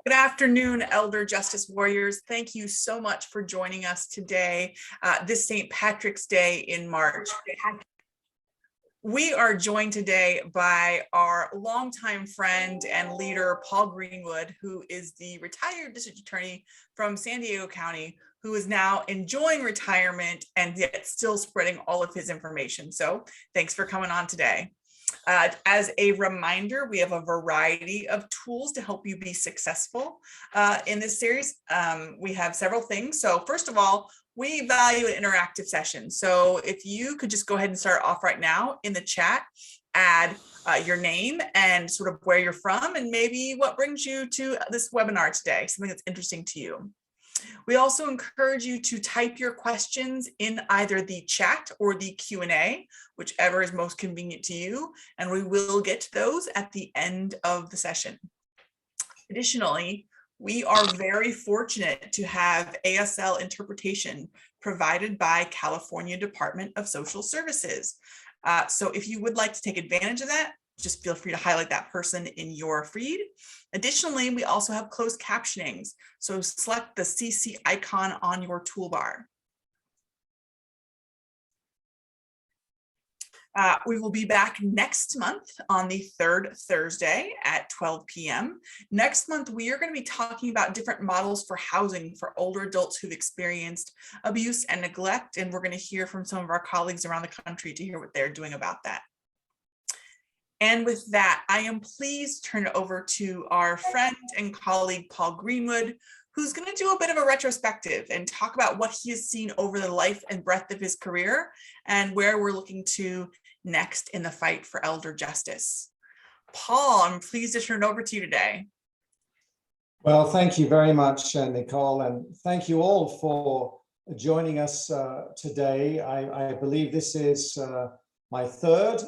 Good afternoon, Elder Justice Warriors. Thank you so much for joining us today, this St. Patrick's Day in March. We are joined today by our longtime friend and leader, Paul Greenwood, who is the retired district attorney from San Diego County, who is now enjoying retirement and yet still spreading all of his information. So thanks for coming on today. As a reminder, we have a variety of tools to help you be successful in this series. We have several things. So first of all, we value an interactive session. So if you could just go ahead and start off right now in the chat, add your name and sort of where you're from and maybe what brings you to this webinar today, something that's interesting to you. We also encourage you to type your questions in either the chat or the Q&A, whichever is most convenient to you, and we will get to those at the end of the session. Additionally, we are very fortunate to have ASL interpretation provided by California Department of Social Services. So if you would like to take advantage of that, just feel free to highlight that person in your feed. Additionally, we also have closed captionings. So select the CC icon on your toolbar. We will be back next month on the third Thursday at 12 p.m. Next month, we are going to be talking about different models for housing for older adults who've experienced abuse and neglect. And we're going to hear from some of our colleagues around the country to hear what they're doing about that. And with that, I am pleased to turn it over to our friend and colleague, Paul Greenwood, who's going to do a bit of a retrospective and talk about what he has seen over the life and breadth of his career and where we're looking to next in the fight for elder justice. Paul, I'm pleased to turn it over to you today. Well, thank you very much, Nicole, and thank you all for joining us today. I believe this is my third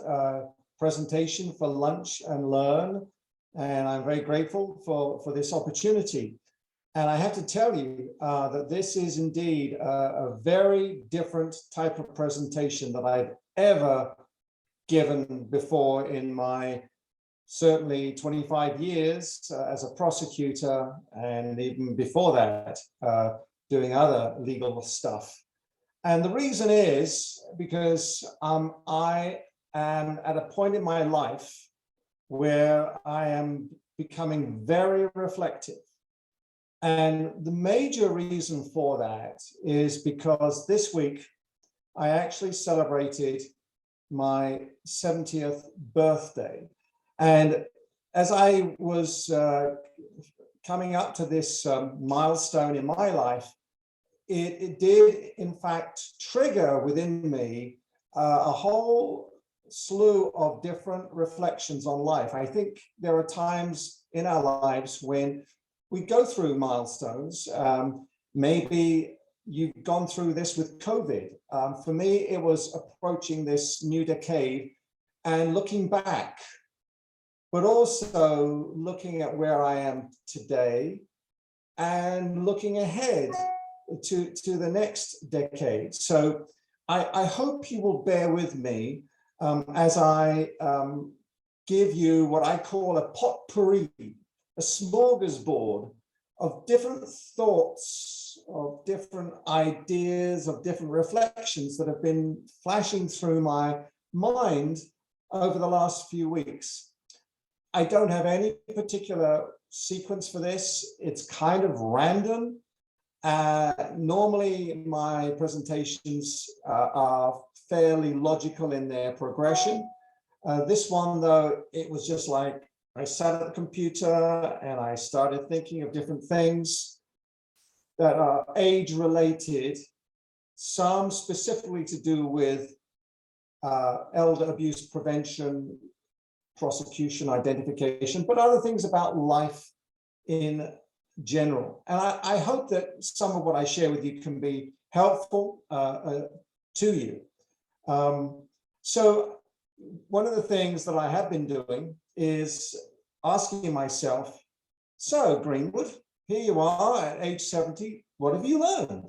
presentation for Lunch and Learn, and I'm very grateful for this opportunity. And I have to tell you that this is indeed a very different type of presentation that I've ever given before in my certainly 25 years as a prosecutor, and even before that, doing other legal stuff. And the reason is because I am at a point in my life where I am becoming very reflective. And the major reason for that is because this week I actually celebrated my 70th birthday. And as I was coming up to this milestone in my life, it did in fact trigger within me a whole slew of different reflections on life. I think there are times in our lives when we go through milestones. Maybe you've gone through this with COVID. For me, it was approaching this new decade and looking back, but also looking at where I am today and looking ahead to the next decade. So I hope you will bear with me as I give you what I call a potpourri, a smorgasbord of different thoughts, of different ideas, of different reflections that have been flashing through my mind over the last few weeks. I don't have any particular sequence for this. It's kind of random. Normally my presentations are fairly logical in their progression. This one though, it was just like, I sat at the computer and I started thinking of different things that are age related, some specifically to do with elder abuse prevention, prosecution, identification, but other things about life in general. And I hope that some of what I share with you can be helpful to you. So one of the things that I have been doing is asking myself, so Greenwood, here you are at age 70, what have you learned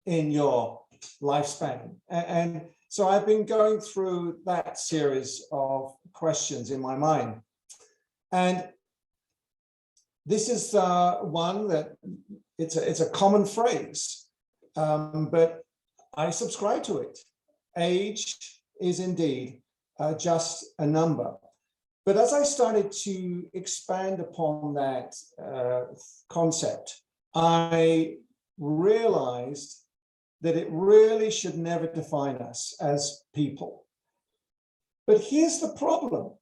in your lifespan? And so I've been going through that series of questions in my mind. And This is one that it's a common phrase, but I subscribe to it. Age is indeed just a number. But as I started to expand upon that concept, I realized that it really should never define us as people. But here's the problem.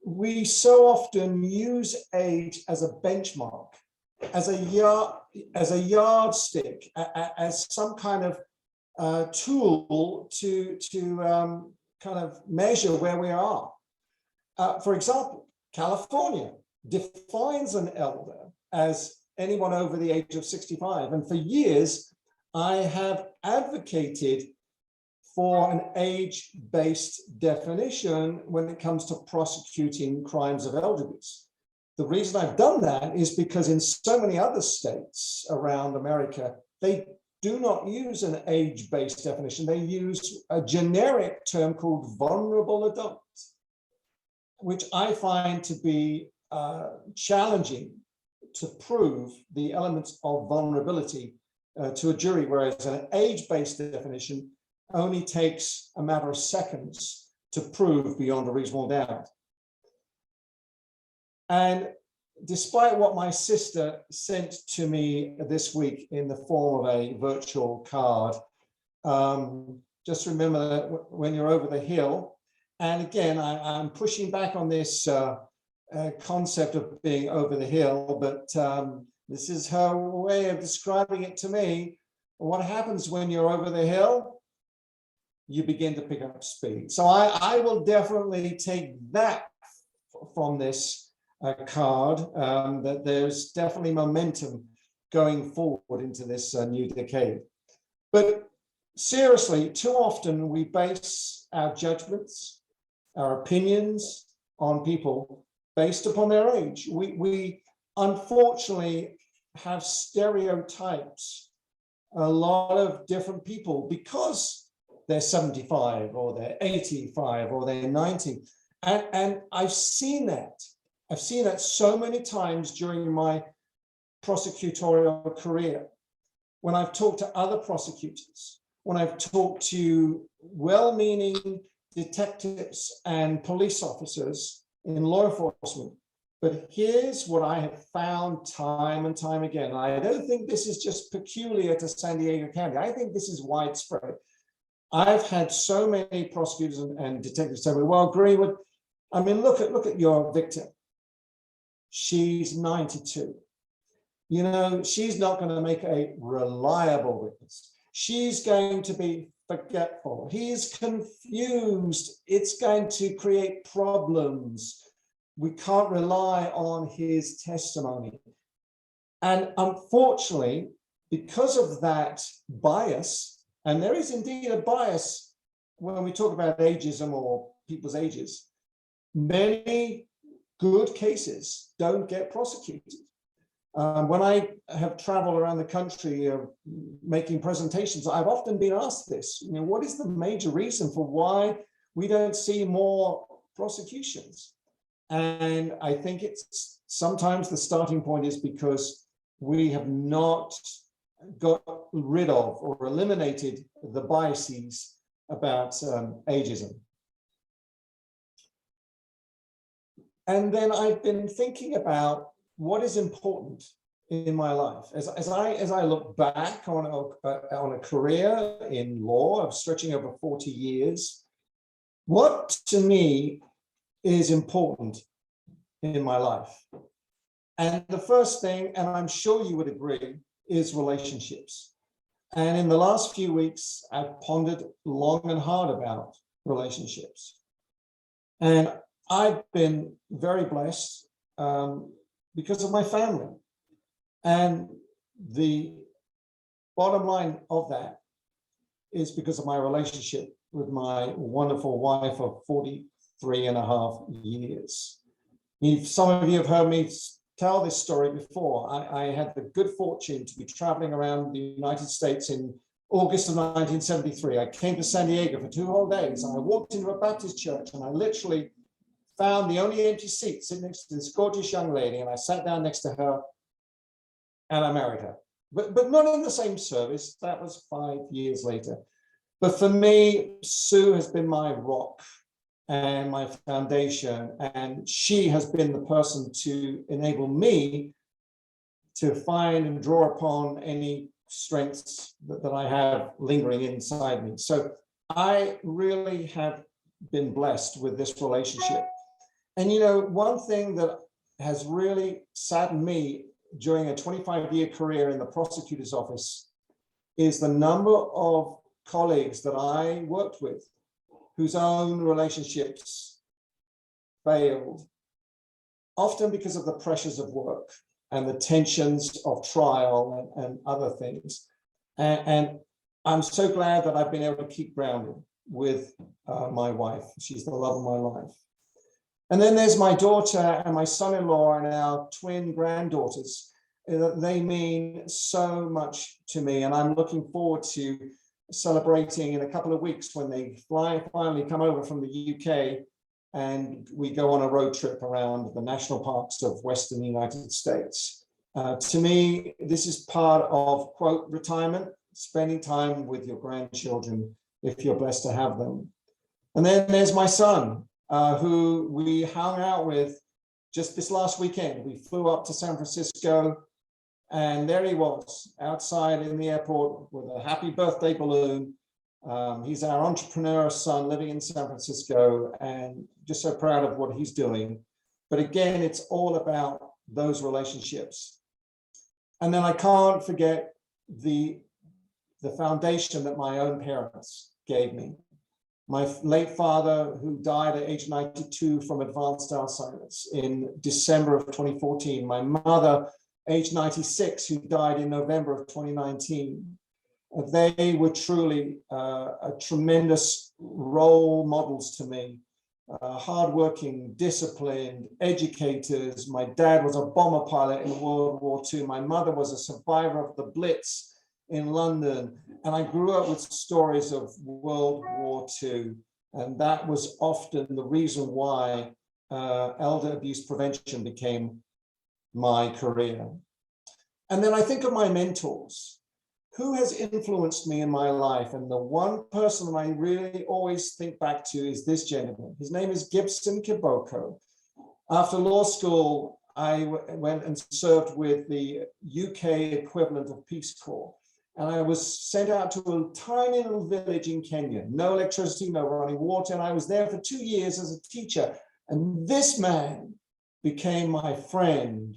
We so often use age as a benchmark, as a yardstick, as some kind of tool to kind of measure where we are. For example, California defines an elder as anyone over the age of 65. And for years, I have advocated for an age-based definition when it comes to prosecuting crimes of elder abuse. The reason I've done that is because in so many other states around America, they do not use an age-based definition. They use a generic term called vulnerable adult, which I find to be challenging to prove the elements of vulnerability to a jury, whereas an age-based definition only takes a matter of seconds to prove beyond a reasonable doubt. And despite what my sister sent to me this week in the form of a virtual card, just remember that when you're over the hill, and again, I'm pushing back on this concept of being over the hill, but this is her way of describing it to me. What happens when you're over the hill? You begin to pick up speed. So I will definitely take that from this card, that there's definitely momentum going forward into this new decade. But seriously, too often we base our judgments, our opinions on people based upon their age. We unfortunately have stereotypes a lot of different people because they're 75 or they're 85 or they're 90. And I've seen that. I've seen that so many times during my prosecutorial career, when I've talked to other prosecutors, when I've talked to well-meaning detectives and police officers in law enforcement. But here's what I have found time and time again. And I don't think this is just peculiar to San Diego County. I think this is widespread. I've had so many prosecutors and detectives tell me, well, Greenwood, I mean, look at your victim. She's 92. You know, she's not going to make a reliable witness. She's going to be forgetful. He's confused. It's going to create problems. We can't rely on his testimony. And unfortunately, because of that bias, and there is indeed a bias when we talk about ageism or people's ages, many good cases don't get prosecuted. When I have traveled around the country making presentations, I've often been asked this, you know, what is the major reason for why we don't see more prosecutions? And I think it's sometimes the starting point is because we have not got rid of or eliminated the biases about ageism. And then I've been thinking about what is important in my life. As I look back on a career in law of stretching over 40 years, what to me is important in my life? And the first thing, and I'm sure you would agree, is relationships. And in the last few weeks, I've pondered long and hard about relationships. And I've been very blessed because of my family. And the bottom line of that is because of my relationship with my wonderful wife of 43 and a half years. Some of you have heard me tell this story before. I had the good fortune to be traveling around the United States in August of 1973. I came to San Diego for 2 whole days. And I walked into a Baptist church and I literally found the only empty seat sitting next to this gorgeous young lady. And I sat down next to her and I married her, but not in the same service. That was 5 years later. But for me, Sue has been my rock and my foundation, and she has been the person to enable me to find and draw upon any strengths that I have lingering inside me. So I really have been blessed with this relationship. And you know, one thing that has really saddened me during a 25-year career in the prosecutor's office is the number of colleagues that I worked with whose own relationships failed, often because of the pressures of work and the tensions of trial and other things. And I'm so glad that I've been able to keep grounded with my wife. She's the love of my life. And then there's my daughter and my son-in-law and our twin granddaughters. They mean so much to me, and I'm looking forward to celebrating in a couple of weeks when they finally come over from the UK and we go on a road trip around the national parks of Western United States. To me, this is part of, quote, retirement, spending time with your grandchildren if you're blessed to have them. And then there's my son, who we hung out with just this last weekend. We flew up to San Francisco, and there he was outside in the airport with a happy birthday balloon. He's our entrepreneur son living in San Francisco, and just so proud of what he's doing. But again, it's all about those relationships. And then I can't forget the foundation that my own parents gave me. My late father, who died at age 92 from advanced Alzheimer's in December of 2014. My mother, age 96, who died in November of 2019. They were truly a tremendous role models to me. Hardworking, disciplined, educators. My dad was a bomber pilot in World War II. My mother was a survivor of the Blitz in London. And I grew up with stories of World War II. And that was often the reason why elder abuse prevention became my career. And then I think of my mentors. Who has influenced me in my life? And the one person that I really always think back to is this gentleman. His name is Gibson Kiboko. After law school, I went and served with the UK equivalent of Peace Corps. And I was sent out to a tiny little village in Kenya, no electricity, no running water. And I was there for 2 years as a teacher. And this man became my friend,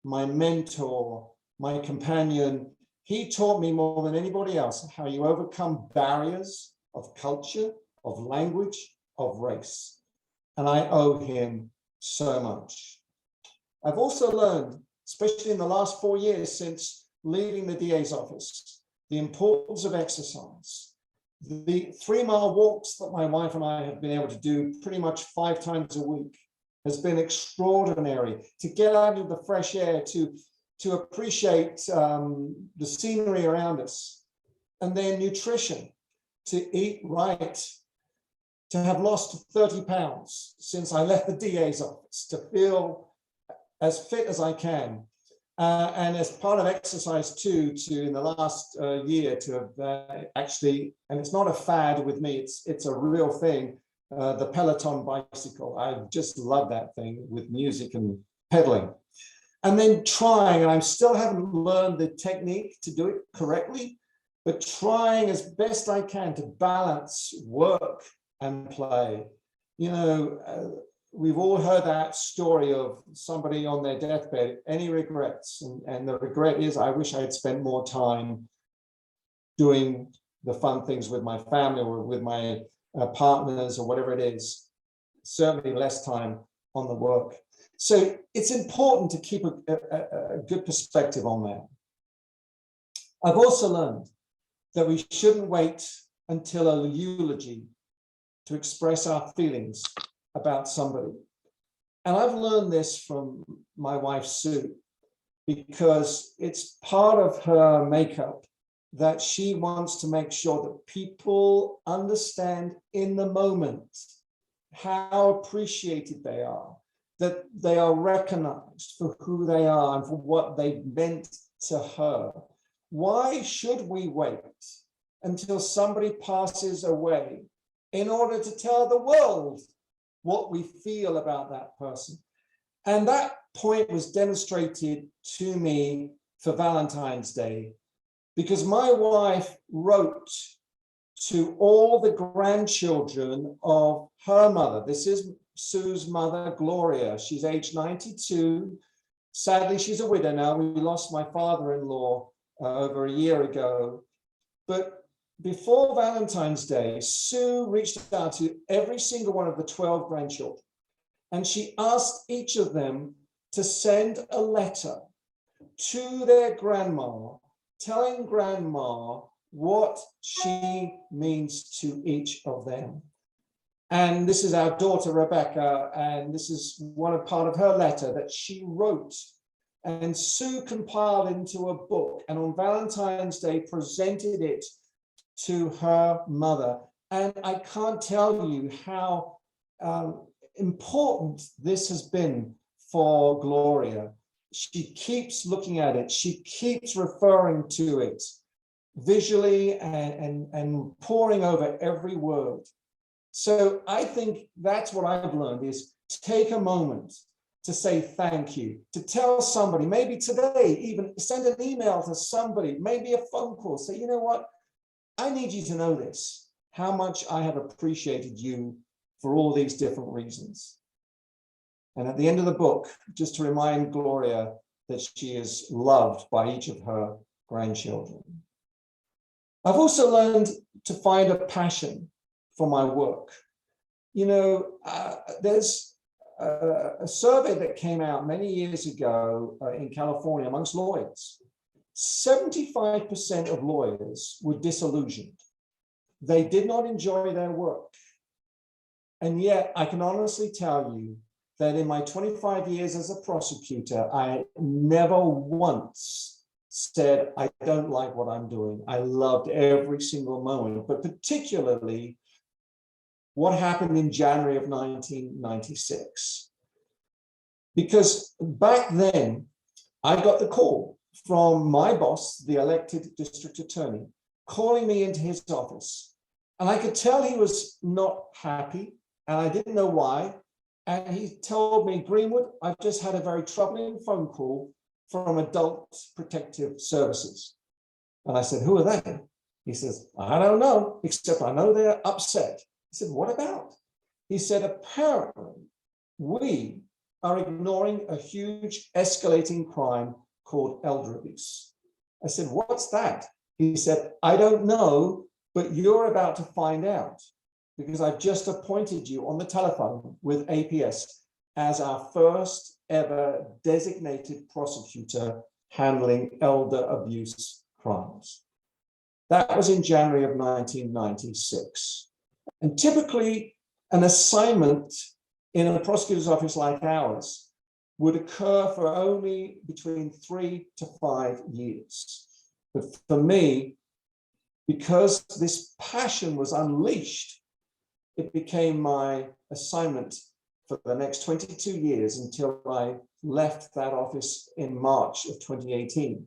my mentor, my companion. He taught me more than anybody else how you overcome barriers of culture, of language, of race. And I owe him so much. I've also learned, especially in the last 4 years since leaving the DA's office, the importance of exercise. The 3-mile walks that my wife and I have been able to do pretty much 5 times a week has been extraordinary. To get out into the fresh air, to appreciate the scenery around us, and then nutrition, to eat right, to have lost 30 pounds since I left the DA's office, to feel as fit as I can. And as part of exercise too, to in the last year to have actually, and it's not a fad with me, it's a real thing, the Peloton bicycle. I just love that thing with music and pedaling. And then trying, and I still haven't learned the technique to do it correctly, but trying as best I can to balance work and play. You know, we've all heard that story of somebody on their deathbed, any regrets? And the regret is, I wish I had spent more time doing the fun things with my family or with my partners or whatever it is. Certainly less time on the work. So it's important to keep a good perspective on that. I've also learned that we shouldn't wait until a eulogy to express our feelings about somebody. And I've learned this from my wife, Sue, because it's part of her makeup that she wants to make sure that people understand in the moment how appreciated they are, that they are recognized for who they are and for what they've meant to her, why should we wait until somebody passes away in order to tell the world what we feel about that person? And that point was demonstrated to me for Valentine's Day, because my wife wrote to all the grandchildren of her mother. This is Sue's mother, Gloria. She's age 92. Sadly, she's a widow now. We lost my father-in-law over a year ago. But before Valentine's Day, Sue reached out to every single one of the 12 grandchildren, and she asked each of them to send a letter to their grandma, telling grandma what she means to each of them. And this is our daughter, Rebecca, and this is part of her letter that she wrote. And Sue compiled into a book, and on Valentine's Day presented it to her mother. And I can't tell you how important this has been for Gloria. She keeps looking at it. She keeps referring to it visually and poring over every word. So I think that's what I've learned, is take a moment to say thank you, to tell somebody, maybe today, even send an email to somebody, maybe a phone call, say, you know what, I need you to know this, how much I have appreciated you for all these different reasons. And at the end of the book, just to remind Gloria that she is loved by each of her grandchildren. I've also learned to find a passion for my work. You know, there's a survey that came out many years ago in California amongst lawyers. 75% of lawyers were disillusioned. They did not enjoy their work. And yet I can honestly tell you that in my 25 years as a prosecutor, I never once said, I don't like what I'm doing. I loved every single moment, but particularly what happened in January of 1996. Because back then, I got the call from my boss, the elected district attorney, calling me into his office. And I could tell he was not happy, and I didn't know why. And he told me, Greenwood, I've just had a very troubling phone call from Adult Protective Services. And I said, who are they? He says, I don't know, except I know they're upset. I said, what about? He said, apparently we are ignoring a huge escalating crime called elder abuse. I said, what's that? He said, I don't know, but you're about to find out, because I've just appointed you on the telephone with APS as our first ever designated prosecutor handling elder abuse crimes. That was in January of 1996. And typically an assignment in a prosecutor's office like ours would occur for only between 3 to 5 years. But for me, because this passion was unleashed, it became my assignment for the next 22 years until I left that office in March of 2018.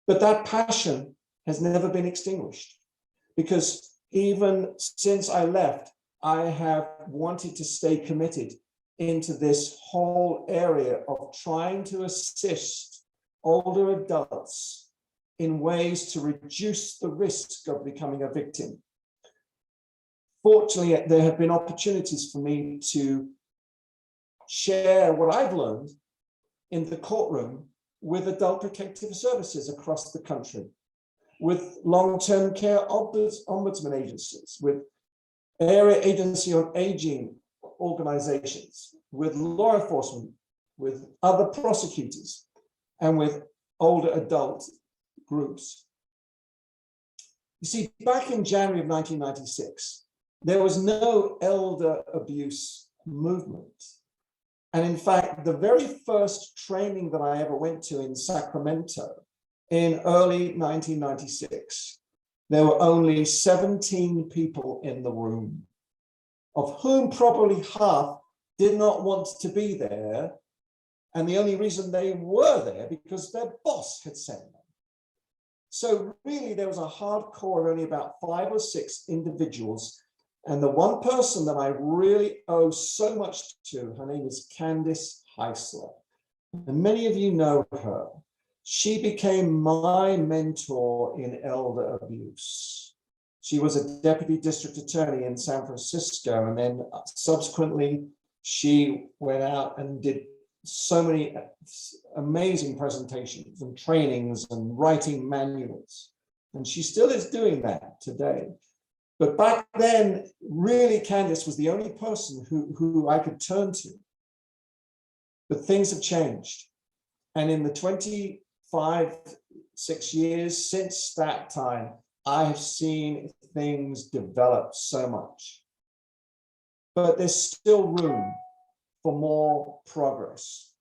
But that passion has never been extinguished, because even since I left, I have wanted to stay committed into this whole area of trying to assist older adults in ways to reduce the risk of becoming a victim. Fortunately, there have been opportunities for me to share what I've learned in the courtroom with Adult Protective Services across the country, with long-term care ombudsman agencies, with area agency on aging organizations, with law enforcement, with other prosecutors, and with older adult groups. You see, back in January of 1996, there was no elder abuse movement. And in fact, the very first training that I ever went to in Sacramento in early 1996, there were only 17 people in the room, of whom probably half did not want to be there, And the only reason they were there because their boss had sent them. So really, there was a hardcore of only about 5 or 6 individuals. And the one person that I really owe so much to, her name is Candice Heisler. And many of you know her. She became my mentor in elder abuse. She was a deputy district attorney in San Francisco. And then subsequently, she went out and did so many amazing presentations and trainings and writing manuals. And she still is doing that today. But back then, really, Candice was the only person who I could turn to. But things have changed. And in the 6 years since that time, I have seen things develop so much. But there's still room for more progress.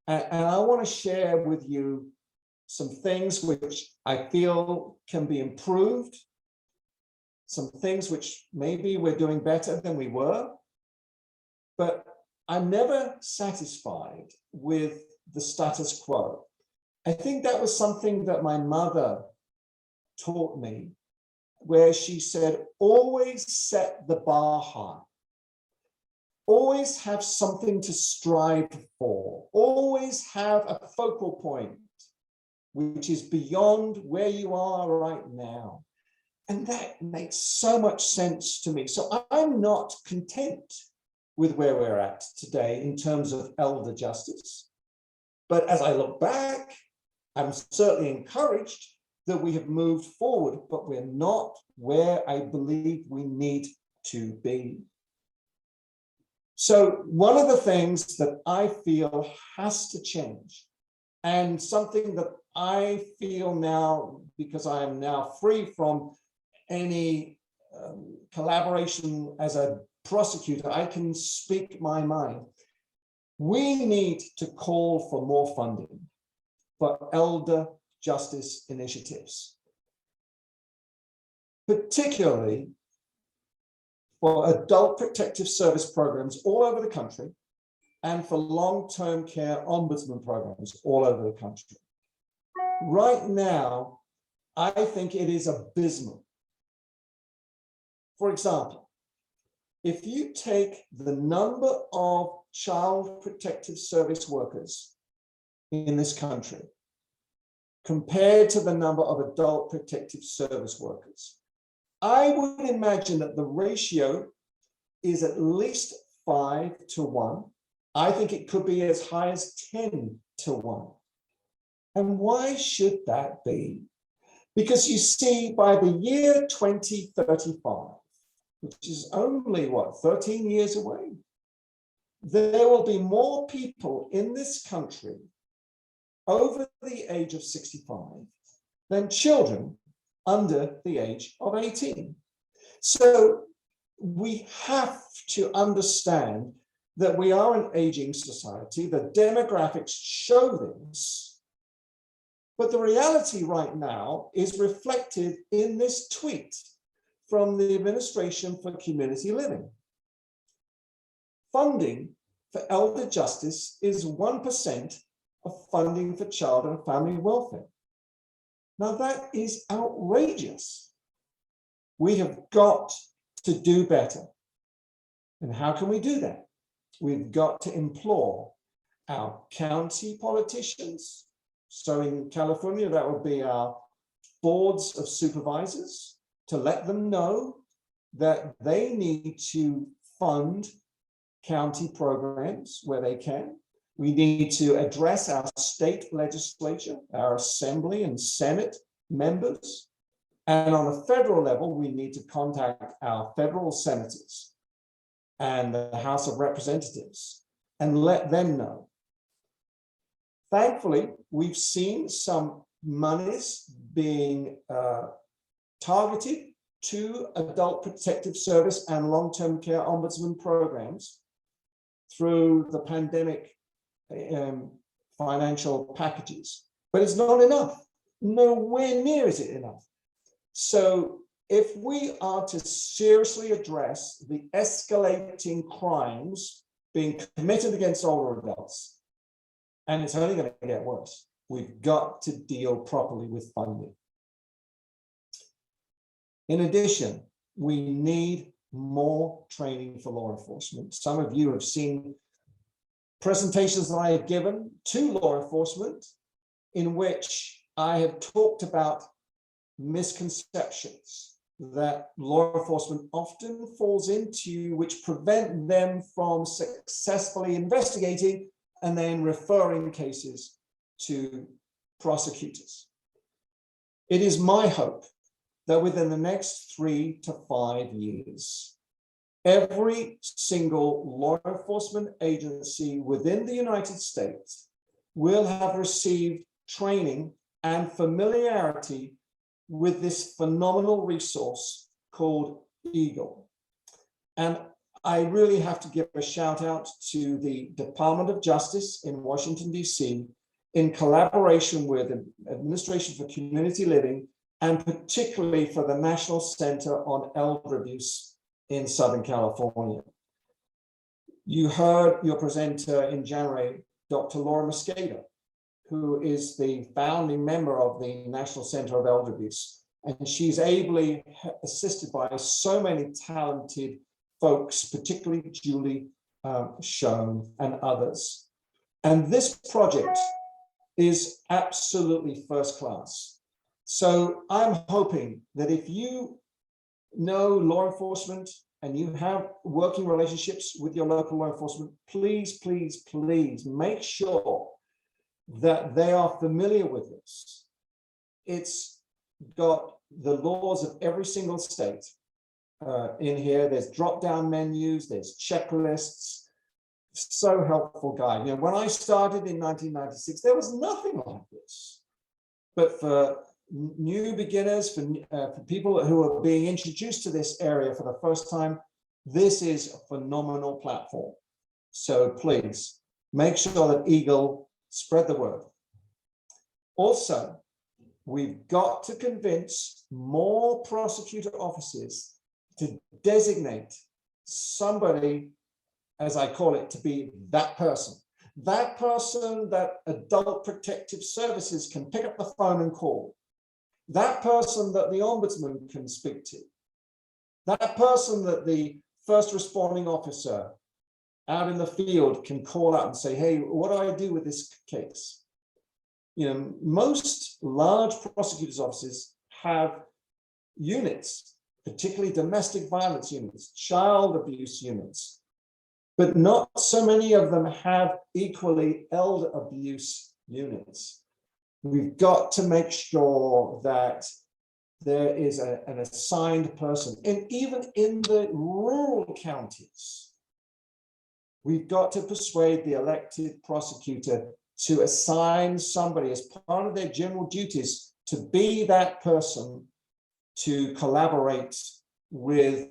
And I want to share with you some things which I feel can be improved, some things which maybe we're doing better than we were, but I'm never satisfied with the status quo. I think that was something that my mother taught me, where she said, always set the bar high. Always have something to strive for. Always have a focal point, which is beyond where you are right now. And that makes so much sense to me. So I'm not content with where we're at today in terms of elder justice. But as I look back, I'm certainly encouraged that we have moved forward, but we're not where I believe we need to be. So one of the things that I feel has to change, and something that I feel now, because I am now free from any collaboration as a prosecutor, I can speak my mind. We need to call for more funding for elder justice initiatives, particularly for adult protective service programs all over the country and for long-term care ombudsman programs all over the country. Right now, I think it is abysmal. For example, if you take the number of child protective service workers in this country compared to the number of adult protective service workers, I would imagine that the ratio is at least 5 to 1. I think it could be as high as 10 to 1. And why should that be? Because you see, by the year 2035, which is only, 13 years away, there will be more people in this country over the age of 65 than children under the age of 18. So we have to understand that we are an aging society. The demographics show this. But the reality right now is reflected in this tweet from the Administration for Community Living. Funding for elder justice is 1% of funding for child and family welfare. Now that is outrageous. We have got to do better. And how can we do that? We've got to implore our county politicians. So in California, that would be our boards of supervisors, to let them know that they need to fund county programs where they can. We need to address our state legislature, our assembly and Senate members. And on a federal level, we need to contact our federal senators and the House of Representatives and let them know. Thankfully, we've seen some monies being targeted to adult protective service and long-term care ombudsman programs through the pandemic financial packages, but it's not enough. Nowhere near is it enough. So if we are to seriously address the escalating crimes being committed against older adults, and it's only going to get worse. We've got to deal properly with funding. In addition, we need more training for law enforcement. Some of you have seen presentations that I have given to law enforcement in which I have talked about misconceptions that law enforcement often falls into, which prevent them from successfully investigating and then referring cases to prosecutors. It is my hope that within the next 3 to 5 years, every single law enforcement agency within the United States will have received training and familiarity with this phenomenal resource called Eagle. And I really have to give a shout out to the Department of Justice in Washington, D.C., in collaboration with the Administration for Community Living, and particularly for the National Center on Elder Abuse in Southern California. You heard your presenter in January, Dr. Laura Mosqueda, who is the founding member of the National Center of Elder Abuse. And she's ably assisted by so many talented folks, particularly Julie Schoen and others. And this project is absolutely first class. So I'm hoping that if you know law enforcement and you have working relationships with your local law enforcement, please, please, please make sure that they are familiar with this. It's got the laws of every single state in here. There's drop-down menus, there's checklists. So helpful guide. You know, when I started in 1996, there was nothing like this. But for new beginners, for people who are being introduced to this area for the first time, this is a phenomenal platform. So please make sure that Eagle spread the word. Also, we've got to convince more prosecutor offices to designate somebody, as I call it, to be that person that Adult Protective Services can pick up the phone and call, that person that the ombudsman can speak to, that person that the first responding officer out in the field can call up and say, hey, what do I do with this case? You know, most large prosecutors' offices have units, particularly domestic violence units, child abuse units, but not so many of them have equally elder abuse units. We've got to make sure that there is an assigned person. And even in the rural counties, we've got to persuade the elected prosecutor to assign somebody as part of their general duties to be that person to collaborate with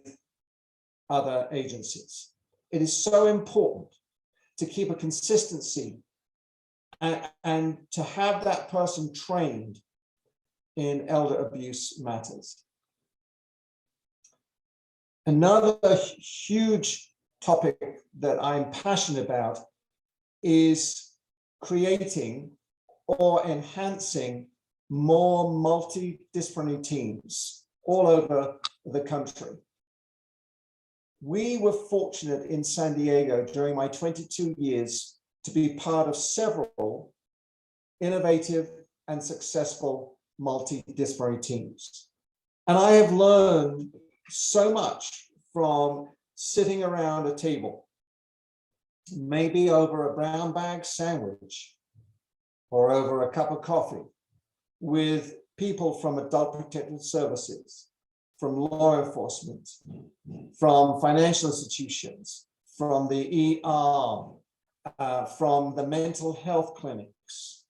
other agencies. It is so important to keep a consistency and to have that person trained in elder abuse matters. Another huge topic that I'm passionate about is creating or enhancing more multidisciplinary teams all over the country. We were fortunate in San Diego during my 22 years to be part of several innovative and successful multidisciplinary teams. And I have learned so much from sitting around a table, maybe over a brown bag sandwich or over a cup of coffee, with people from Adult Protective Services, from law enforcement, from financial institutions, from the ER, from the mental health clinics,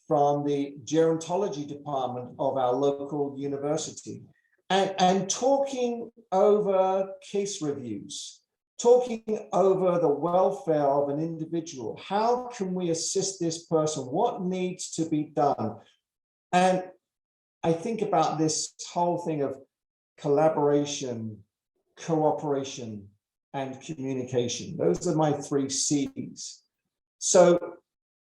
from the gerontology department of our local university, and talking over case reviews, talking over the welfare of an individual. How can we assist this person? What needs to be done? And I think about this whole thing of collaboration, cooperation, and communication. Those are my 3 C's. So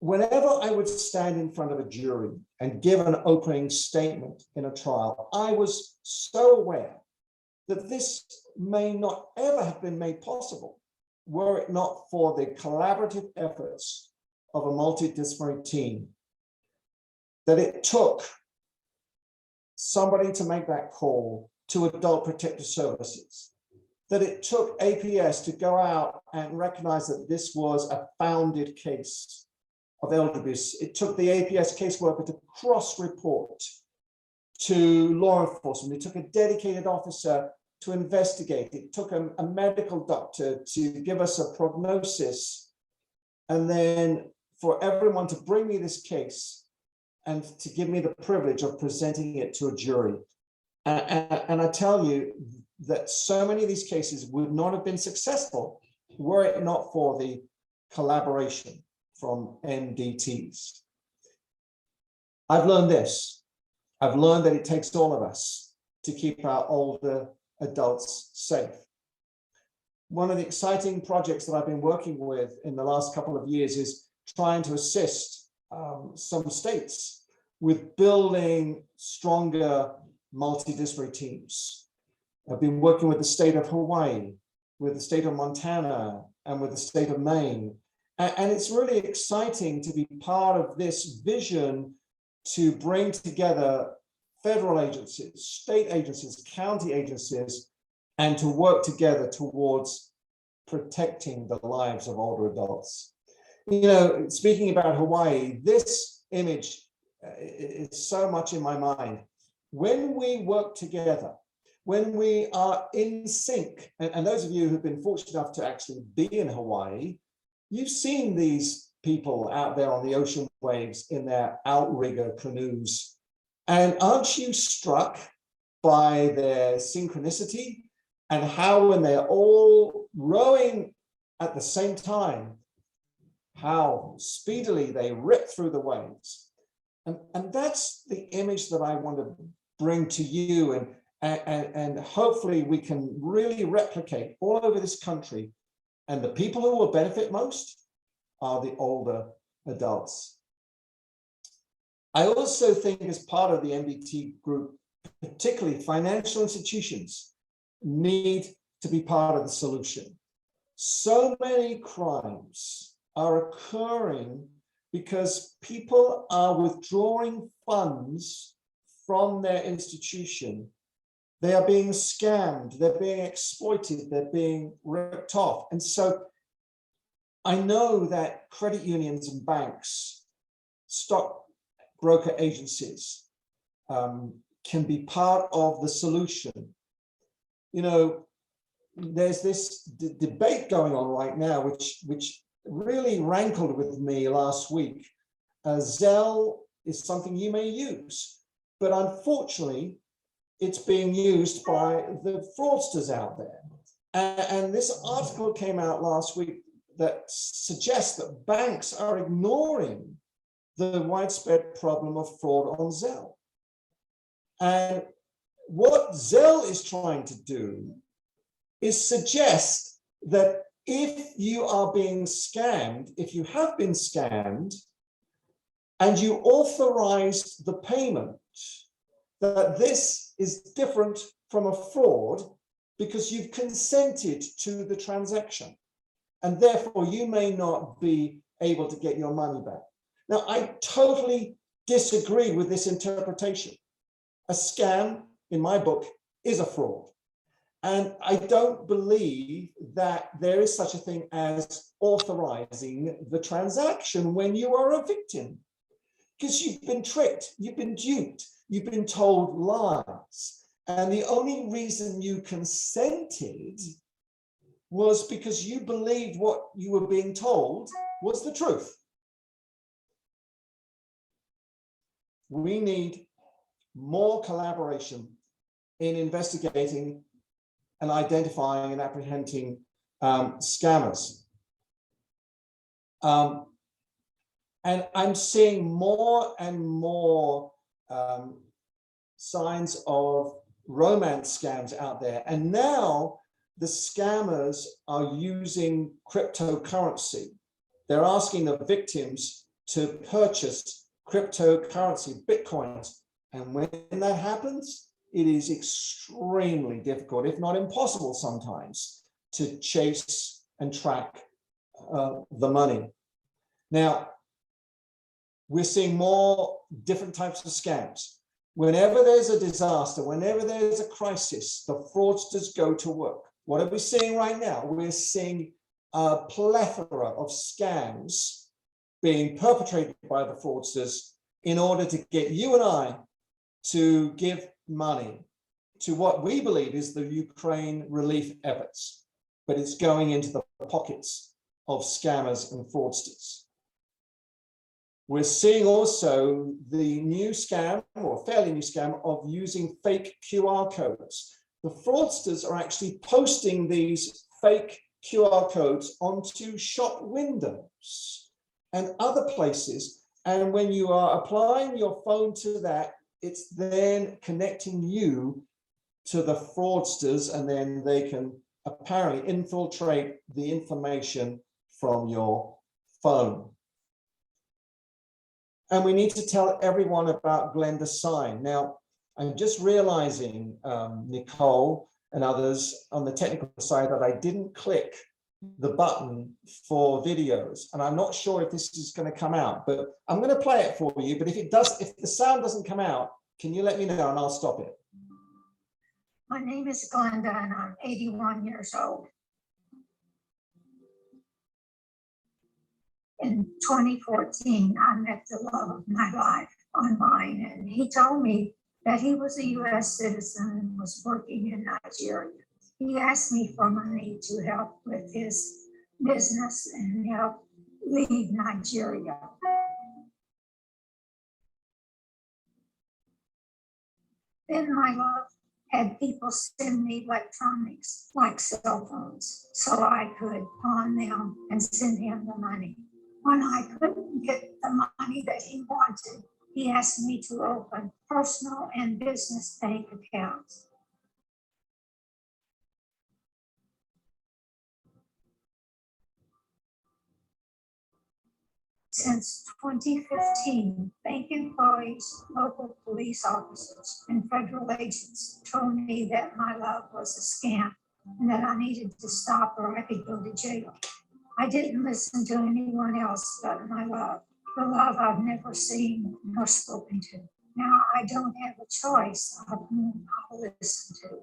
whenever I would stand in front of a jury and give an opening statement in a trial, I was so aware that this may not ever have been made possible were it not for the collaborative efforts of a multidisciplinary team. That it took somebody to make that call to Adult Protective Services, that it took APS to go out and recognize that this was a founded case of elder abuse. It took the APS caseworker to cross-report to law enforcement. It took a dedicated officer to investigate. It took a medical doctor to give us a prognosis. And then for everyone to bring me this case and to give me the privilege of presenting it to a jury. And I tell you that so many of these cases would not have been successful were it not for the collaboration from MDTs. I've learned this. I've learned that it takes all of us to keep our older adults safe. One of the exciting projects that I've been working with in the last couple of years is trying to assist some states with building stronger multidisciplinary teams. I've been working with the state of Hawaii, with the state of Montana, and with the state of Maine. And it's really exciting to be part of this vision to bring together federal agencies, state agencies, county agencies, and to work together towards protecting the lives of older adults. You know, speaking about Hawaii, this image is so much in my mind. When we work together, when we are in sync, and those of you who've been fortunate enough to actually be in Hawaii, you've seen these people out there on the ocean waves in their outrigger canoes. And aren't you struck by their synchronicity and how when they're all rowing at the same time, how speedily they rip through the waves? And that's the image that I want to bring to you, and hopefully we can really replicate all over this country. And the people who will benefit most are the older adults. I also think as part of the MDT group, particularly financial institutions need to be part of the solution. So many crimes are occurring because people are withdrawing funds from their institution. They are being scammed, they're being exploited, they're being ripped off. And so I know that credit unions and banks, stockbroker agencies can be part of the solution. You know, there's this debate going on right now, which really rankled with me last week. Zelle is something you may use, but unfortunately, it's being used by the fraudsters out there. And this article came out last week that suggests that banks are ignoring the widespread problem of fraud on Zelle. And what Zelle is trying to do is suggest that if you are being scammed, if you have been scammed, and you authorized the payment, that this is different from a fraud because you've consented to the transaction, and therefore you may not be able to get your money back. Now, I totally disagree with this interpretation. A scam, in my book, is a fraud. And I don't believe that there is such a thing as authorizing the transaction when you are a victim, because you've been tricked, you've been duped, you've been told lies. And the only reason you consented was because you believed what you were being told was the truth. We need more collaboration in investigating and identifying and apprehending scammers. And I'm seeing more and more signs of romance scams out there. And now the scammers are using cryptocurrency. They're asking the victims to purchase cryptocurrency, Bitcoins. And when that happens, it is extremely difficult, if not impossible sometimes, to chase and track the money. Now, we're seeing more different types of scams. Whenever there's a disaster, whenever there's a crisis, the fraudsters go to work. What are we seeing right now? We're seeing a plethora of scams being perpetrated by the fraudsters in order to get you and I to give money to what we believe is the Ukraine relief efforts, but it's going into the pockets of scammers and fraudsters. We're seeing also the new scam, or fairly new scam, of using fake QR codes. The fraudsters are actually posting these fake QR codes onto shop windows and other places. And when you are applying your phone to that, it's then connecting you to the fraudsters, and then they can apparently infiltrate the information from your phone. And we need to tell everyone about Glenda Sign. Now, I'm just realizing, Nicole and others on the technical side, that I didn't click the button for videos. And I'm not sure if this is going to come out, but I'm going to play it for you. But if it does, if the sound doesn't come out, can you let me know and I'll stop it? My name is Glenda and I'm 81 years old. In 2014, I met the love of my life online, and he told me that he was a US citizen and was working in Nigeria. He asked me for money to help with his business and help leave Nigeria. Then my love had people send me electronics like cell phones so I could pawn them and send him the money. When I couldn't get the money that he wanted, he asked me to open personal and business bank accounts. Since 2015, bank employees, local police officers, and federal agents told me that my love was a scam and that I needed to stop or I could go to jail. I didn't listen to anyone else but my love, the love I've never seen nor spoken to. Now I don't have a choice of whom I'll listen to.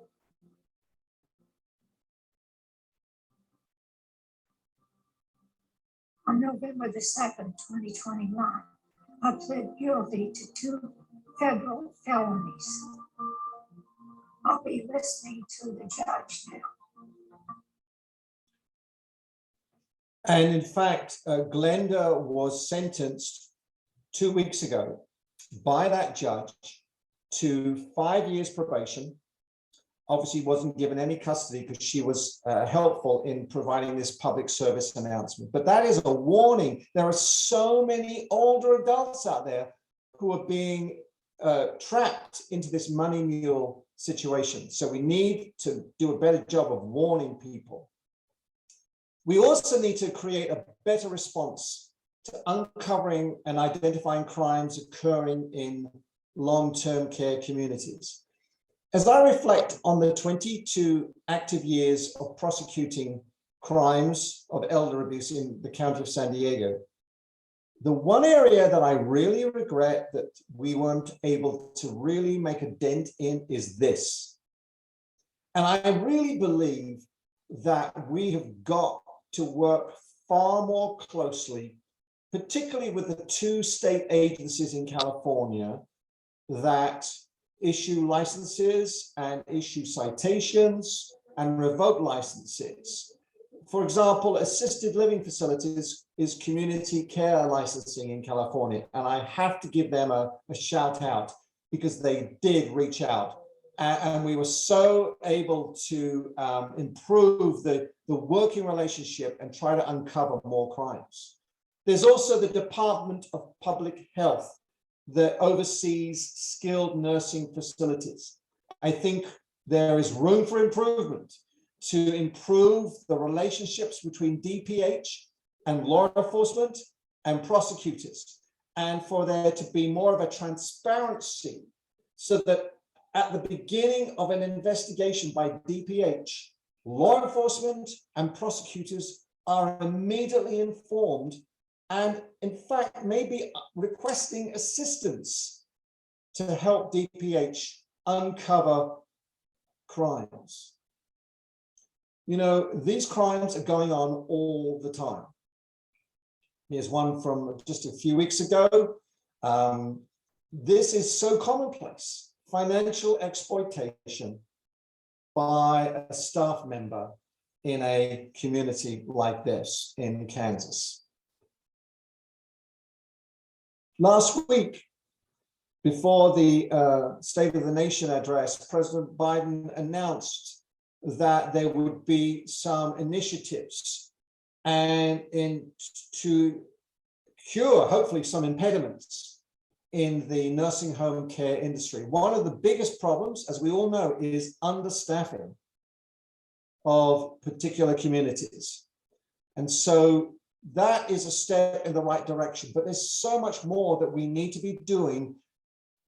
On November the 2nd, 2021, I pled guilty to 2 federal felonies. I'll be listening to the judge now. And in fact, Glenda was sentenced 2 weeks ago by that judge to 5 years probation. Obviously wasn't given any custody because she was helpful in providing this public service announcement. But that is a warning. There are so many older adults out there who are being trapped into this money mule situation. So we need to do a better job of warning people. We also need to create a better response to uncovering and identifying crimes occurring in long-term care communities. As I reflect on the 22 active years of prosecuting crimes of elder abuse in the county of San Diego, the one area that I really regret that we weren't able to really make a dent in is this. And I really believe that we have got to work far more closely, particularly with the 2 state agencies in California that issue licenses and issue citations and revoke licenses. For example, assisted living facilities is community care licensing in California. And I have to give them a shout out because they did reach out. And we were so able to improve the working relationship and try to uncover more crimes. There's also the Department of Public Health that oversees skilled nursing facilities. I think there is room for improvement to improve the relationships between DPH and law enforcement and prosecutors, and for there to be more of a transparency so that at the beginning of an investigation by DPH, law enforcement and prosecutors are immediately informed and in fact maybe requesting assistance to help DPH uncover crimes. You know, these crimes are going on all the time. Here's one from just a few weeks ago. This is so commonplace: financial exploitation by a staff member in a community like this in Kansas. Last week, before the State of the Nation address, President Biden announced that there would be some initiatives and to cure, hopefully, some impediments in the nursing home care industry. One of the biggest problems, as we all know, is understaffing of particular communities. And so that is a step in the right direction, but there's so much more that we need to be doing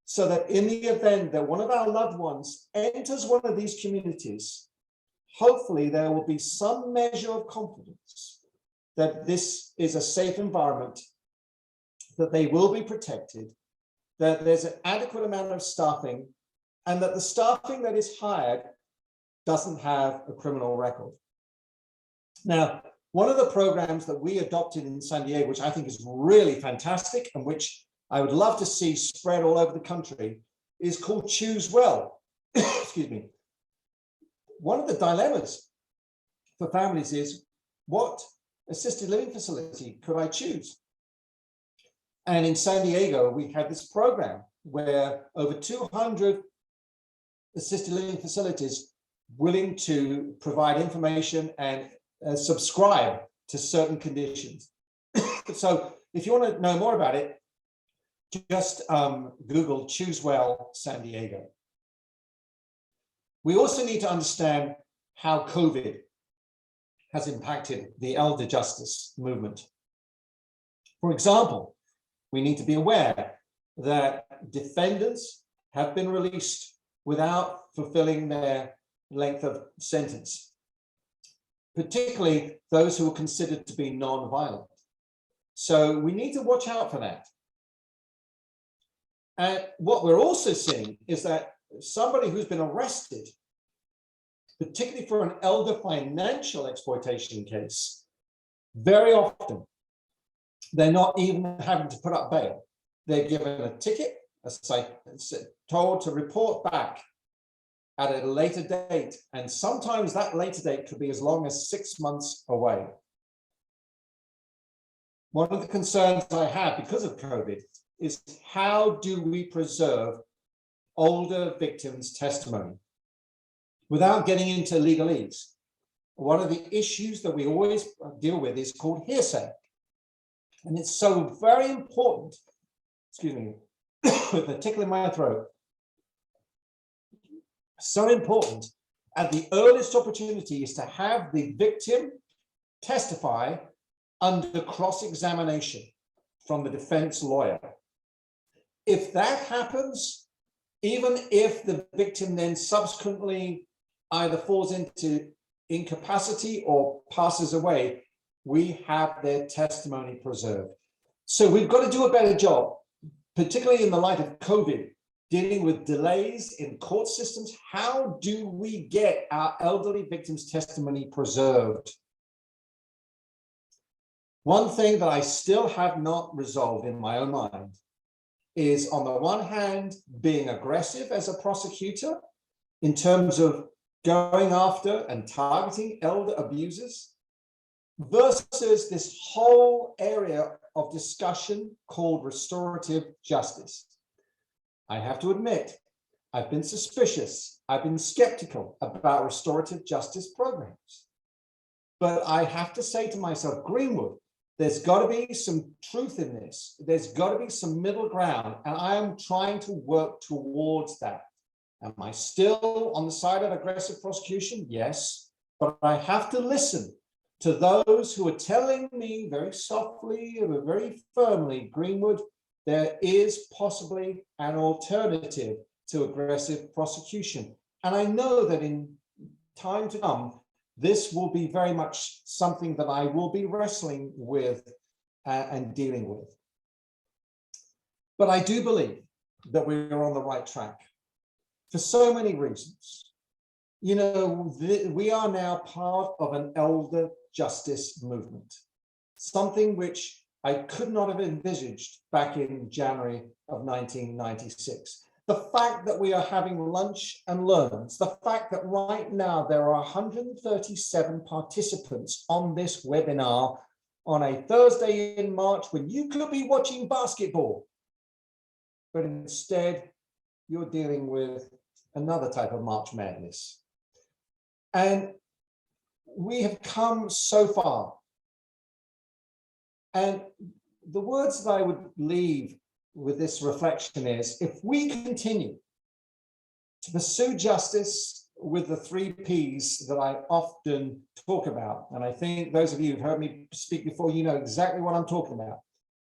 so that in the event that one of our loved ones enters one of these communities, hopefully there will be some measure of confidence that this is a safe environment, that they will be protected, that there's an adequate amount of staffing, and that the staffing that is hired doesn't have a criminal record. Now, one of the programs that we adopted in San Diego, which I think is really fantastic and which I would love to see spread all over the country, is called Choose Well. Excuse me. One of the dilemmas for families is, what assisted living facility could I choose? And in San Diego, we had this program where over 200 assisted living facilities willing to provide information and subscribe to certain conditions. So if you want to know more about it, just Google Choose Well San Diego. We also need to understand how COVID has impacted the elder justice movement. For example, we need to be aware that defendants have been released without fulfilling their length of sentence, particularly those who are considered to be non-violent. So we need to watch out for that. And what we're also seeing is that somebody who's been arrested, particularly for an elder financial exploitation case, very often they're not even having to put up bail. They're given a ticket, told to report back at a later date, and sometimes that later date could be as long as 6 months away. One of the concerns I have because of COVID is, how do we preserve older victims' testimony without getting into legalese? One of the issues that we always deal with is called hearsay. And it's so very important, excuse me, with a tickle in my throat, so important at the earliest opportunity is to have the victim testify under cross-examination from the defense lawyer. If that happens, even if the victim then subsequently either falls into incapacity or passes away, we have their testimony preserved. So we've got to do a better job, particularly in the light of COVID, dealing with delays in court systems. How do we get our elderly victims' testimony preserved? One thing that I still have not resolved in my own mind is, on the one hand, being aggressive as a prosecutor in terms of going after and targeting elder abusers, versus this whole area of discussion called restorative justice. I have to admit, I've been suspicious, I've been skeptical about restorative justice programs. But I have to say to myself, Greenwood, there's got to be some truth in this. There's got to be some middle ground, and I am trying to work towards that. Am I still on the side of aggressive prosecution? Yes, but I have to listen To those who are telling me very softly but very firmly, Greenwood, there is possibly an alternative to aggressive prosecution. And I know that in time to come, this will be very much something that I will be wrestling with and dealing with. But I do believe that we're on the right track for so many reasons. You know, we are now part of an elder justice movement, something which I could not have envisaged back in January of 1996. The fact that we are having lunch and learns, the fact that right now there are 137 participants on this webinar on a Thursday in March when you could be watching basketball, but instead you're dealing with another type of March Madness. And we have come so far. And the words that I would leave with this reflection is, if we continue to pursue justice with the 3 Ps that I often talk about, and I think those of you who've heard me speak before, you know exactly what I'm talking about.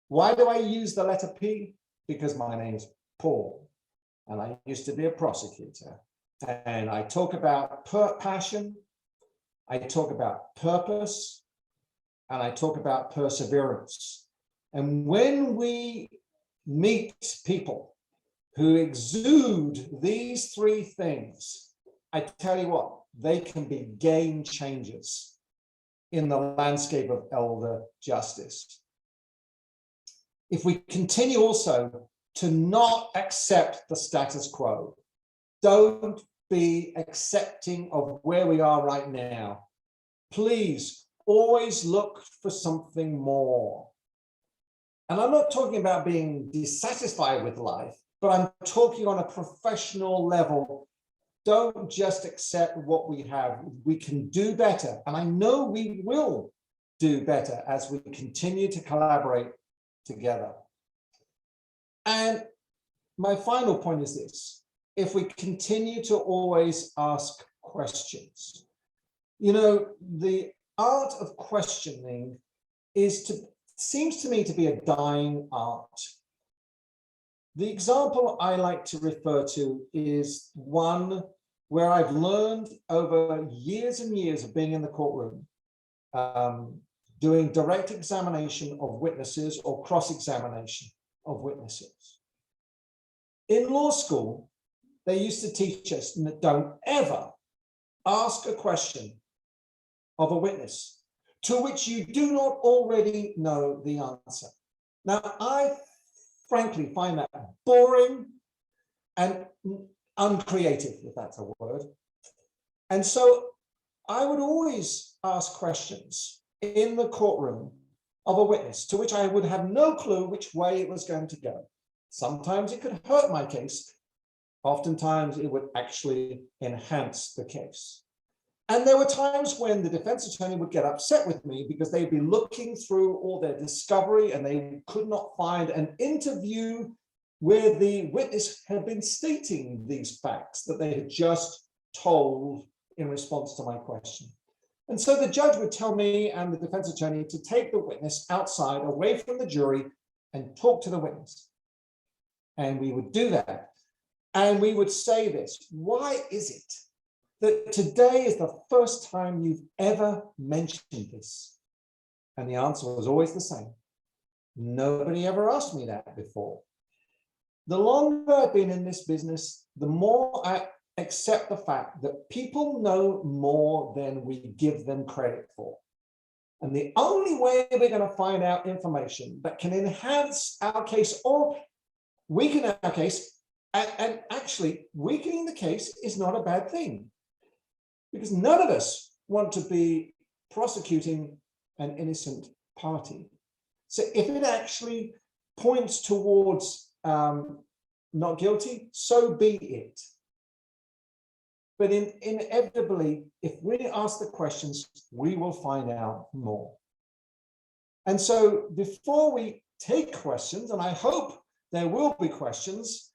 Why do I use the letter P? Because my name is Paul, and I used to be a prosecutor. And I talk about passion, I talk about purpose, and I talk about perseverance. And when we meet people who exude these 3 things, I tell you what, they can be game changers in the landscape of elder justice. If we continue also to not accept the status quo, don't be accepting of where we are right now. Please always look for something more. And I'm not talking about being dissatisfied with life, but I'm talking on a professional level. Don't just accept what we have. We can do better. And I know we will do better as we continue to collaborate together. And my final point is this: if we continue to always ask questions, you know, the art of questioning seems to me to be a dying art. The example I like to refer to is one where I've learned over years and years of being in the courtroom, doing direct examination of witnesses or cross-examination of witnesses. In law school, they used to teach us that don't ever ask a question of a witness to which you do not already know the answer. Now, I frankly find that boring and uncreative, if that's a word. And so I would always ask questions in the courtroom of a witness to which I would have no clue which way it was going to go. Sometimes it could hurt my case. Oftentimes it would actually enhance the case. And there were times when the defense attorney would get upset with me because they'd be looking through all their discovery and they could not find an interview where the witness had been stating these facts that they had just told in response to my question. And so the judge would tell me and the defense attorney to take the witness outside, away from the jury, and talk to the witness. And we would do that. And we would say this: why is it that today is the first time you've ever mentioned this? And the answer was always the same: nobody ever asked me that before. The longer I've been in this business, the more I accept the fact that people know more than we give them credit for. And the only way we're going to find out information that can enhance our case or weaken our case, and actually weakening the case is not a bad thing, because none of us want to be prosecuting an innocent party. So if it actually points towards not guilty, so be it. But inevitably, if we ask the questions, we will find out more. And so before we take questions, and I hope there will be questions,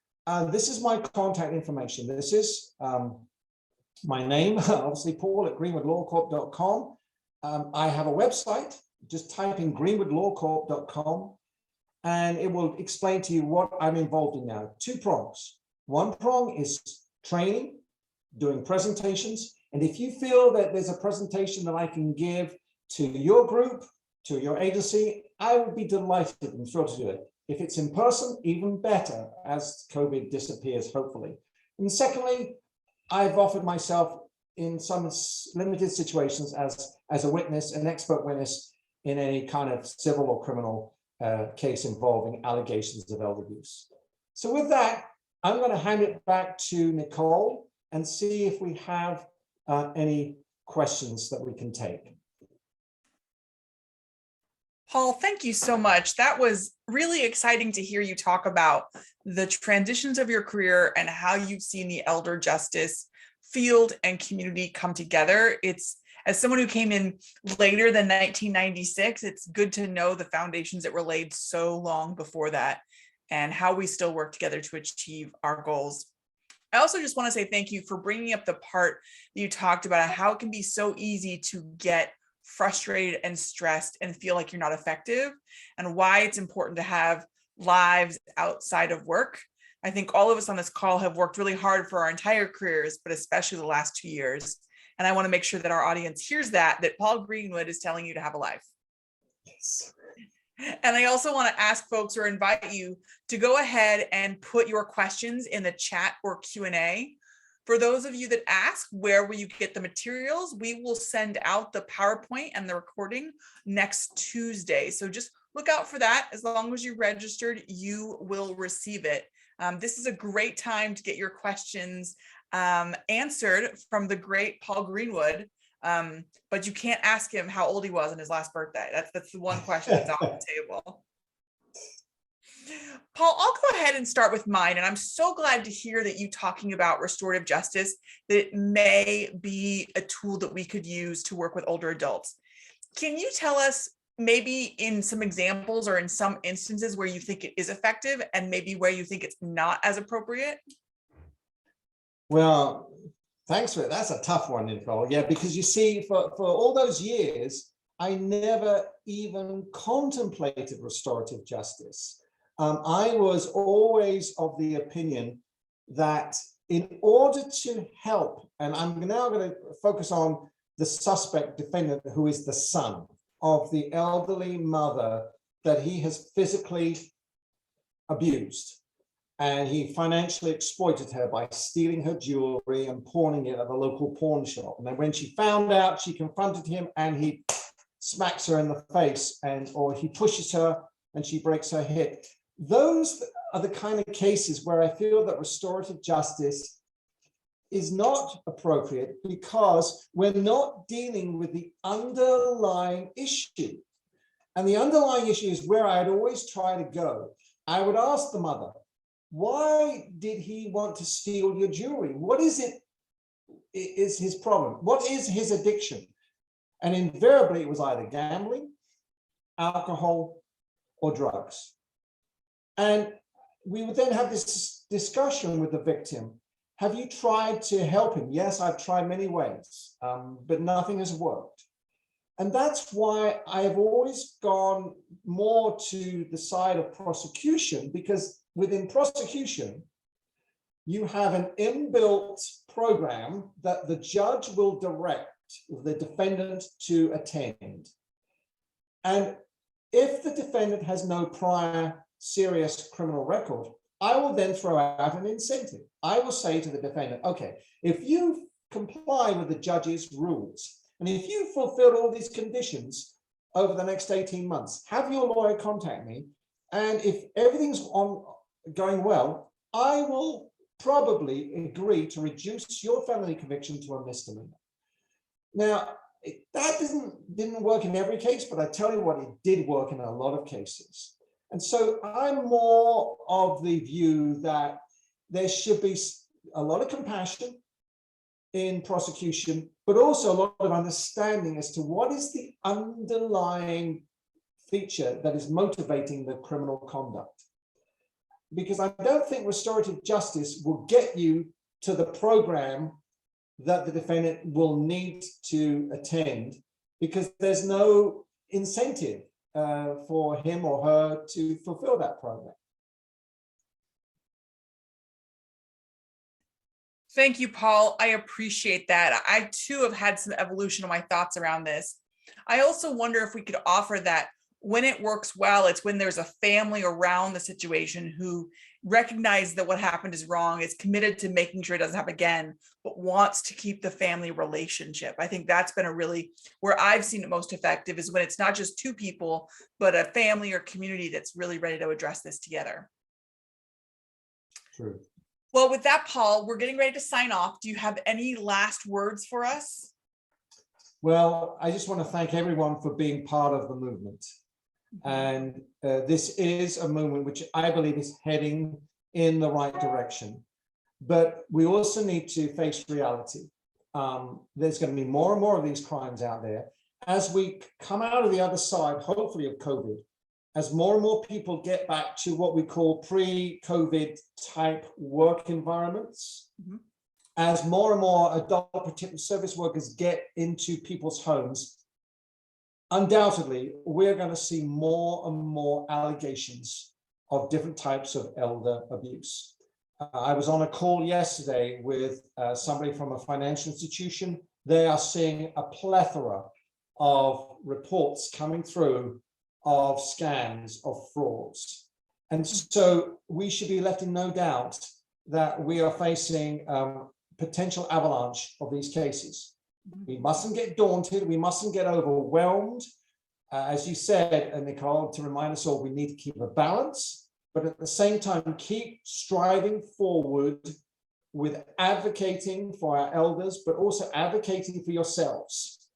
this is my contact information. This is my name, obviously Paul at greenwoodlawcorp.com. I have a website. Just type in greenwoodlawcorp.com and it will explain to you what I'm involved in now. 2 prongs. One prong is training, doing presentations. And if you feel that there's a presentation that I can give to your group, to your agency, I would be delighted and thrilled to do it. If it's in person, even better, as COVID disappears, hopefully. And secondly, I've offered myself in some limited situations as a witness, an expert witness in any kind of civil or criminal case involving allegations of elder abuse. So with that, I'm going to hand it back to Nicole and see if we have any questions that we can take. Paul, thank you so much. That was really exciting to hear you talk about the transitions of your career and how you've seen the elder justice field and community come together. It's, as someone who came in later than 1996, it's good to know the foundations that were laid so long before that and how we still work together to achieve our goals. I also just want to say thank you for bringing up the part that you talked about how it can be so easy to get frustrated and stressed and feel like you're not effective, and why it's important to have lives outside of work. I think all of us on this call have worked really hard for our entire careers, but especially the last 2 years. And I want to make sure that our audience hears that Paul Greenwood is telling you to have a life. Yes. And I also want to ask folks or invite you to go ahead and put your questions in the chat or Q&A. For those of you that ask, where will you get the materials? We will send out the PowerPoint and the recording next Tuesday. So just look out for that. As long as you registered, you will receive it. This is a great time to get your questions answered from the great Paul Greenwood. But you can't ask him how old he was on his last birthday. That's the one question that's on the table. Paul, I'll go ahead and start with mine. And I'm so glad to hear that you talking about restorative justice, that it may be a tool that we could use to work with older adults. Can you tell us maybe in some examples or in some instances where you think it is effective and maybe where you think it's not as appropriate? Well, thanks for it. That's a tough one, Nicole. Yeah, because you see, for all those years, I never even contemplated restorative justice. I was always of the opinion that in order to help, and I'm now going to focus on the suspect defendant, who is the son of the elderly mother that he has physically abused. And he financially exploited her by stealing her jewelry and pawning it at the local pawn shop. And then when she found out, she confronted him and he smacks her in the face, or he pushes her and she breaks her hip. Those are the kind of cases where I feel that restorative justice is not appropriate, because we're not dealing with the underlying issue. And the underlying issue is where I'd always try to go. I would ask the mother, why did he want to steal your jewelry? What is his problem? What is his addiction? And invariably it was either gambling, alcohol, or drugs. And we would then have this discussion with the victim. Have you tried to help him? Yes, I've tried many ways, but nothing has worked. And that's why I have always gone more to the side of prosecution, because within prosecution, you have an inbuilt program that the judge will direct the defendant to attend. And if the defendant has no prior serious criminal record, I will then throw out an incentive. I will say to the defendant, okay, if you comply with the judge's rules, and if you fulfill all these conditions over the next 18 months, have your lawyer contact me. And if everything's going well, I will probably agree to reduce your felony conviction to a misdemeanor. Now, that didn't work in every case, but I tell you what, it did work in a lot of cases. And so I'm more of the view that there should be a lot of compassion in prosecution, but also a lot of understanding as to what is the underlying feature that is motivating the criminal conduct. Because I don't think restorative justice will get you to the program that the defendant will need to attend because there's no incentive for him or her to fulfill that program. Thank you, Paul. I appreciate that. I too have had some evolution of my thoughts around this. I also wonder if we could offer that when it works well, it's when there's a family around the situation who recognize that what happened is wrong, is committed to making sure it doesn't happen again, but wants to keep the family relationship. I think that's been a really, where I've seen it most effective is when it's not just two people, but a family or community that's really ready to address this together. True. Well, with that, Paul, we're getting ready to sign off. Do you have any last words for us? Well, I just want to thank everyone for being part of the movement. And this is a movement which I believe is heading in the right direction. But we also need to face reality. There's going to be more and more of these crimes out there. As we come out of the other side, hopefully, of COVID, as more and more people get back to what we call pre-COVID type work environments, as more and more adult protective service workers get into people's homes, undoubtedly, we're going to see more and more allegations of different types of elder abuse. I was on a call yesterday with somebody from a financial institution. They are seeing a plethora of reports coming through of scams, of frauds. And so we should be left in no doubt that we are facing potential avalanche of these cases. We mustn't get daunted. We mustn't get overwhelmed. As you said, Nicole, to remind us all, we need to keep a balance, but at the same time, keep striving forward with advocating for our elders, but also advocating for yourselves.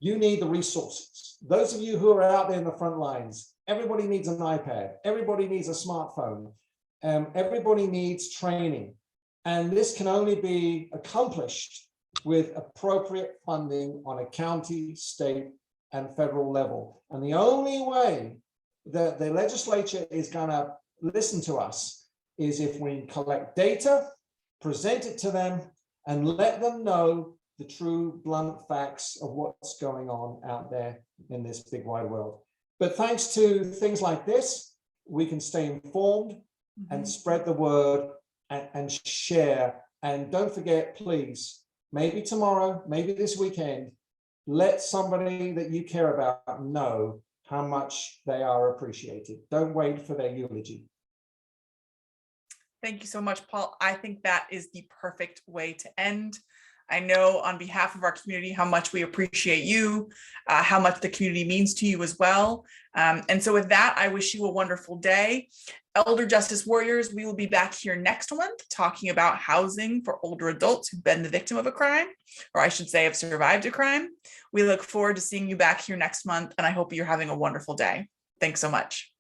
You need the resources. Those of you who are out there in the front lines, everybody needs an iPad. Everybody needs a smartphone. Everybody needs training. And this can only be accomplished with appropriate funding on a county, state, and federal level. And the only way that the legislature is going to listen to us is if we collect data, present it to them, and let them know the true blunt facts of what's going on out there in this big wide world. But thanks to things like this, we can stay informed and spread the word and share. And don't forget, please, maybe tomorrow, maybe this weekend, let somebody that you care about know how much they are appreciated. Don't wait for their eulogy. Thank you so much, Paul. I think that is the perfect way to end. I know on behalf of our community how much we appreciate you, how much the community means to you as well. And so with that, I wish you a wonderful day. Elder Justice Warriors, we will be back here next month talking about housing for older adults who've been the victim of a crime, or I should say have survived a crime. We look forward to seeing you back here next month, and I hope you're having a wonderful day. Thanks so much.